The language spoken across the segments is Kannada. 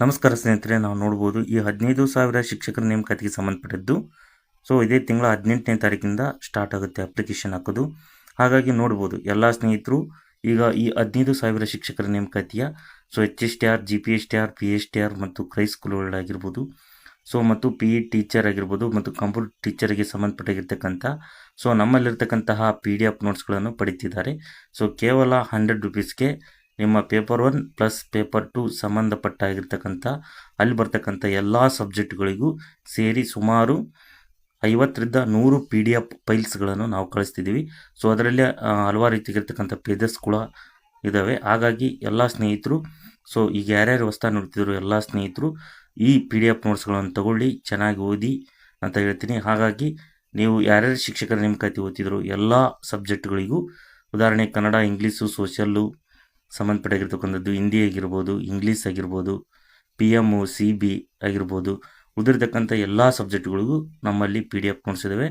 ನಮಸ್ಕಾರ ಸ್ನೇಹಿತರೆ, ನಾವು ನೋಡ್ಬೋದು ಈ 15,000 ಶಿಕ್ಷಕರ ನೇಮಕಾತಿಗೆ ಸಂಬಂಧಪಟ್ಟಿದ್ದು. ಸೊ ಇದೇ ತಿಂಗಳ 18ನೇ ತಾರೀಕಿಂದ ಸ್ಟಾರ್ಟ್ ಆಗುತ್ತೆ ಅಪ್ಲಿಕೇಶನ್ ಹಾಕೋದು. ಹಾಗಾಗಿ ನೋಡ್ಬೋದು ಎಲ್ಲ ಸ್ನೇಹಿತರು ಈಗ ಈ 15,000 ಶಿಕ್ಷಕರ ನೇಮಕಾತಿಯ HSTR, GPSTR, PSTR ಮತ್ತು ಕ್ರೈ ಸ್ಕೂಲ್ ಹೋಲ್ಡರ್ ಆಗಿರ್ಬೋದು, ಮತ್ತು PE ಟೀಚರ್ ಆಗಿರ್ಬೋದು ಮತ್ತು ಕಂಪ್ಯೂಟರ್ ಟೀಚರ್ಗೆ ಸಂಬಂಧಪಟ್ಟಿರ್ತಕ್ಕಂಥ ನಮ್ಮಲ್ಲಿರ್ತಕ್ಕಂತಹ PDF ನೋಟ್ಸ್ಗಳನ್ನು ಪಡಿತಿದ್ದಾರೆ. ಕೇವಲ 100 ರೂಪೀಸ್ಗೆ ನಿಮ್ಮ ಪೇಪರ್ 1 ಪ್ಲಸ್ ಪೇಪರ್ 2 ಸಂಬಂಧಪಟ್ಟಾಗಿರ್ತಕ್ಕಂಥ ಅಲ್ಲಿ ಬರ್ತಕ್ಕಂಥ ಎಲ್ಲ ಸಬ್ಜೆಕ್ಟ್ಗಳಿಗೂ ಸೇರಿ ಸುಮಾರು 50ರಿಂದ 100 PDF ಫೈಲ್ಸ್ಗಳನ್ನು ನಾವು ಕಳಿಸ್ತಿದ್ದೀವಿ. ಅದರಲ್ಲಿ ಹಲವಾರು ರೀತಿಯಾಗಿರ್ತಕ್ಕಂಥ ಪೇಜಸ್ ಕೂಡ ಇದ್ದಾವೆ. ಹಾಗಾಗಿ ಎಲ್ಲ ಸ್ನೇಹಿತರು ಈಗ ಯಾರ್ಯಾರು ಹೊಸ್ದಾಗಿ ನೋಡ್ತಿದ್ರು ಎಲ್ಲ ಸ್ನೇಹಿತರು ಈ PDF ನೋಟ್ಸ್ಗಳನ್ನು ತಗೊಳ್ಳಿ, ಚೆನ್ನಾಗಿ ಓದಿ ಅಂತ ಹೇಳ್ತೀನಿ. ಹಾಗಾಗಿ ನೀವು ಯಾರ್ಯಾರು ಶಿಕ್ಷಕರ ನೇಮಕಾತಿ ಓದ್ತಿದ್ರು ಎಲ್ಲ ಸಬ್ಜೆಕ್ಟ್ಗಳಿಗೂ, ಉದಾಹರಣೆ ಕನ್ನಡ, ಇಂಗ್ಲೀಷು, ಸೋಷಿಯಲ್ಲು ಸಂಬಂಧಪಟ್ಟಿರ್ತಕ್ಕಂಥದ್ದು, ಹಿಂದಿ ಆಗಿರ್ಬೋದು, ಇಂಗ್ಲೀಷ್ ಆಗಿರ್ಬೋದು, PM, CB ಆಗಿರ್ಬೋದು, ಉಳಿದಿರ್ತಕ್ಕಂಥ ಎಲ್ಲ ಸಬ್ಜೆಕ್ಟ್ಗಳಿಗೂ ನಮ್ಮಲ್ಲಿ PDF ನೋಟ್ಸ್ ಇದ್ದಾವೆ.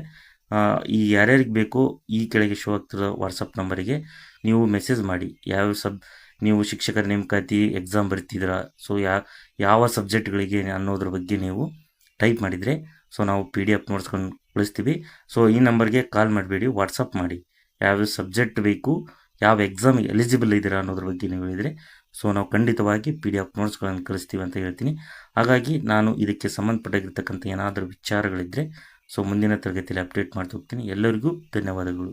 ಈ ಯಾರ್ಯಾರಿಗೆ ಬೇಕೋ ಈ ಕೆಳಗೆ ಶೋ ಆಗ್ತಿರೋ ವಾಟ್ಸಪ್ ನಂಬರಿಗೆ ನೀವು ಮೆಸೇಜ್ ಮಾಡಿ. ನೀವು ಶಿಕ್ಷಕರ ನೇಮಕಾತಿ ಎಕ್ಸಾಮ್ ಬರೀತಿದ್ದೀರಾ, ಯಾವ ಸಬ್ಜೆಕ್ಟ್ಗಳಿಗೆ ಅನ್ನೋದ್ರ ಬಗ್ಗೆ ನೀವು ಟೈಪ್ ಮಾಡಿದರೆ ನಾವು PDF ನೋಟ್ಸ್ಗಳನ್ನು ಕಳಿಸ್ತೀವಿ. ಈ ನಂಬರ್ಗೆ ಕಾಲ್ ಮಾಡಬೇಡಿ, ವಾಟ್ಸಪ್ ಮಾಡಿ. ಯಾವ ಸಬ್ಜೆಕ್ಟ್ ಬೇಕು, ಯಾವ ಎಕ್ಸಾಮಿಗೆ ಎಲಿಜಿಬಲ್ ಇದ್ದೀರಾ ಅನ್ನೋದ್ರ ಬಗ್ಗೆ ನೀವು ಹೇಳಿದರೆ ನಾವು ಖಂಡಿತವಾಗಿ PDF ನೋಟ್ಸ್ಗಳನ್ನು ಕಳಿಸ್ತೀವಿ ಅಂತ ಹೇಳ್ತೀನಿ. ಹಾಗಾಗಿ ನಾನು ಇದಕ್ಕೆ ಸಂಬಂಧಪಟ್ಟಿರ್ತಕ್ಕಂಥ ಏನಾದರೂ ವಿಚಾರಗಳಿದ್ದರೆ ಮುಂದಿನ ತರಗತಿಯಲ್ಲಿ ಅಪ್ಡೇಟ್ ಮಾಡ್ತಾ ಹೋಗ್ತೀನಿ. ಎಲ್ಲರಿಗೂ ಧನ್ಯವಾದಗಳು.